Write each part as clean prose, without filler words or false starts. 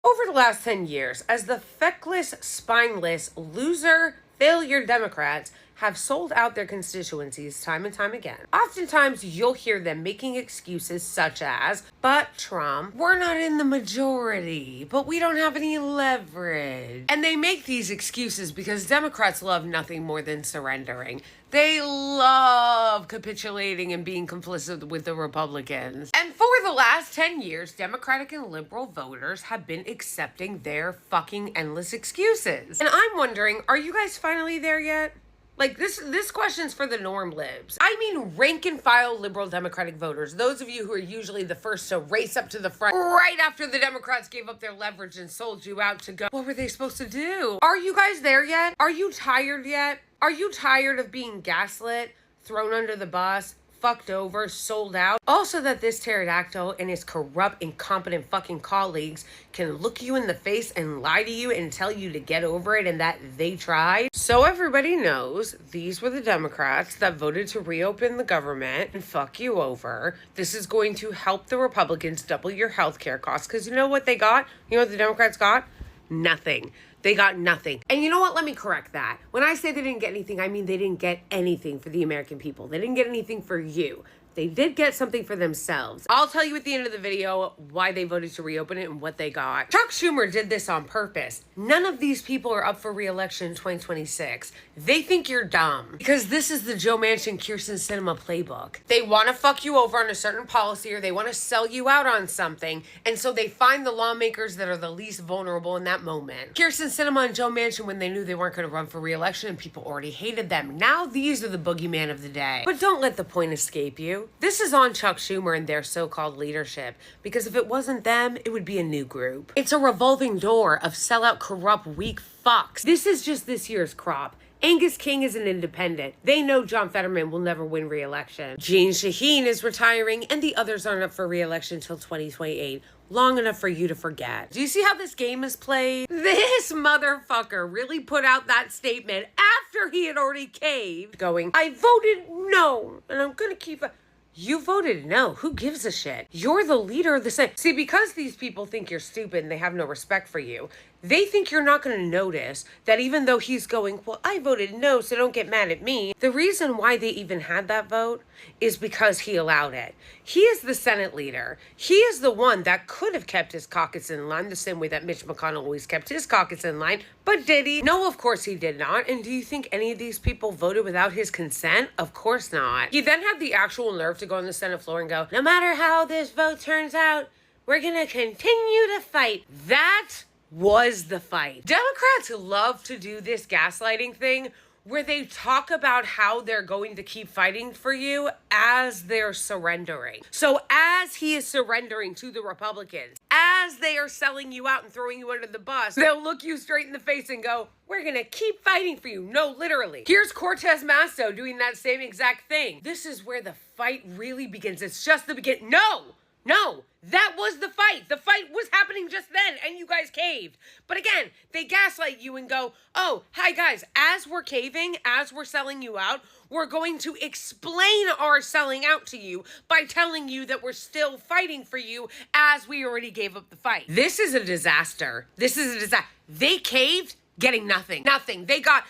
Over the last 10 years, as the feckless, spineless, loser, failure Democrats have sold out their constituencies time and time again, oftentimes you'll hear them making excuses such as, but Trump, we're not in the majority, but we don't have any leverage. And they make these excuses because Democrats love nothing more than surrendering. They love capitulating and being complicit with the Republicans. And for the last 10 years, Democratic and liberal voters have been accepting their fucking endless excuses. And I'm wondering, are you guys finally there yet? Like, this question's for the norm libs. I mean rank and file liberal Democratic voters. Those of you who are usually the first to race up to the front right after the Democrats gave up their leverage and sold you out to go. What were they supposed to do? Are you guys there yet? Are you tired yet? Are you tired of being gaslit, thrown under the bus, fucked over, sold out? Also that this pterodactyl and his corrupt, incompetent fucking colleagues can look you in the face and lie to you and tell you to get over it and that they tried. So everybody knows these were the Democrats that voted to reopen the government and fuck you over. This is going to help the Republicans double your healthcare costs because you know what they got? You know what the Democrats got? Nothing. They got nothing. And you know what? Let me correct that. When I say they didn't get anything, I mean they didn't get anything for the American people. They didn't get anything for you. They did get something for themselves. I'll tell you at the end of the video why they voted to reopen it and what they got. Chuck Schumer did this on purpose. None of these people are up for re-election in 2026. They think you're dumb because this is the Joe Manchin, Kyrsten Sinema playbook. They want to fuck you over on a certain policy or they want to sell you out on something. And so they find the lawmakers that are the least vulnerable in that moment. Kyrsten Sinema and Joe Manchin when they knew they weren't going to run for re-election and people already hated them. Now these are the boogeyman of the day. But don't let the point escape you. This is on Chuck Schumer and their so-called leadership, because if it wasn't them, it would be a new group. It's a revolving door of sellout, corrupt, weak fucks. This is just this year's crop. Angus King is an independent. They know John Fetterman will never win re-election. Jeanne Shaheen is retiring and the others aren't up for re-election until 2028. Long enough for you to forget. Do you see how this game is played? This motherfucker really put out that statement after he had already caved, going, I voted no, and I'm gonna keep it. You voted no. Who gives a shit? You're the leader of the Senate. See, because these people think you're stupid and they have no respect for you, they think you're not going to notice that even though he's going, well, I voted no, so don't get mad at me. The reason why they even had that vote is because he allowed it. He is the Senate leader. He is the one that could have kept his caucus in line the same way that Mitch McConnell always kept his caucus in line. But did he? No, of course he did not. And do you think any of these people voted without his consent? Of course not. He then had the actual nerve to go on the Senate floor and go, no matter how this vote turns out, we're going to continue to fight. That was the fight. Democrats love to do this gaslighting thing where they talk about how they're going to keep fighting for you as they're surrendering. So as he is surrendering to the Republicans, as they are selling you out and throwing you under the bus, they'll look you straight in the face and go, we're gonna keep fighting for you. No, literally. Here's Cortez Masto doing that same exact thing. This is where the fight really begins. It's just the beginning. No, that was the fight. The fight was happening just then, and you guys caved. But again, they gaslight you and go, oh, hi guys, as we're caving, as we're selling you out, we're going to explain our selling out to you by telling you that we're still fighting for you as we already gave up the fight. This is a disaster. This is a disaster. They caved, getting nothing. Nothing. They got...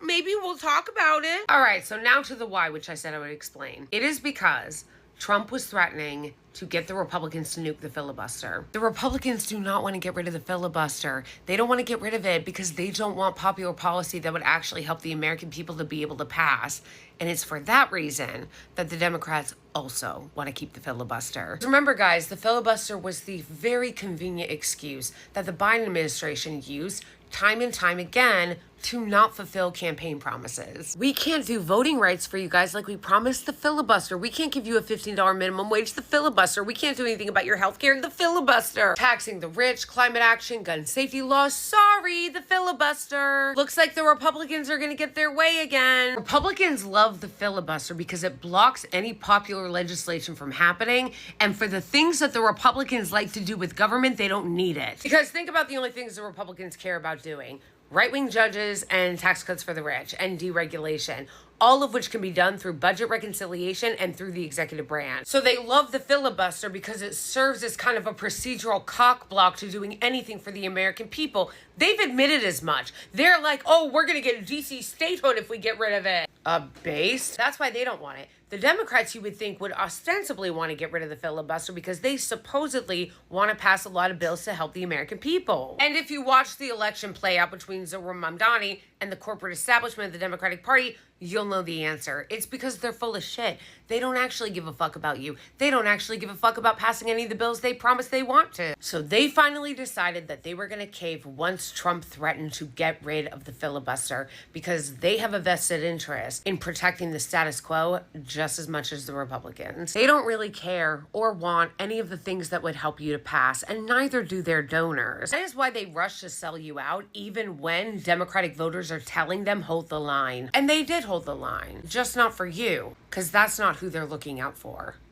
Maybe we'll talk about it. All right, so now to the why, which I said I would explain. It is because Trump was threatening to get the Republicans to nuke the filibuster. The Republicans do not want to get rid of the filibuster. They don't want to get rid of it because they don't want popular policy that would actually help the American people to be able to pass. And it's for that reason that the Democrats also want to keep the filibuster. Remember, guys, the filibuster was the very convenient excuse that the Biden administration used time and time again to not fulfill campaign promises. We can't do voting rights for you guys like we promised, the filibuster. We can't give you a $15 minimum wage, the filibuster. We can't do anything about your healthcare, the filibuster. Taxing the rich, climate action, gun safety laws, sorry, the filibuster. Looks like the Republicans are gonna get their way again. Republicans love the filibuster because it blocks any popular legislation from happening, and for the things that the Republicans like to do with government, they don't need it. Because think about the only things the Republicans care about doing. Right-wing judges and tax cuts for the rich and deregulation. all of which can be done through budget reconciliation and through the executive branch. So they love the filibuster because it serves as kind of a procedural cock block to doing anything for the American people. They've admitted as much. They're like, oh, we're going to get DC statehood if we get rid of it. A base? That's why they don't want it. The Democrats, you would think, would ostensibly want to get rid of the filibuster because they supposedly want to pass a lot of bills to help the American people. And if you watch the election play out between Zohran Mamdani and the corporate establishment of the Democratic Party, you'll know the answer. It's because they're full of shit. They don't actually give a fuck about you. They don't actually give a fuck about passing any of the bills they promised they want to. So they finally decided that they were going to cave once Trump threatened to get rid of the filibuster because they have a vested interest in protecting the status quo just as much as the Republicans. They don't really care or want any of the things that would help you to pass, and neither do their donors. That is why they rush to sell you out, even when Democratic voters are telling them hold the line. And they did hold the line, just not for you, because that's not who they're looking out for.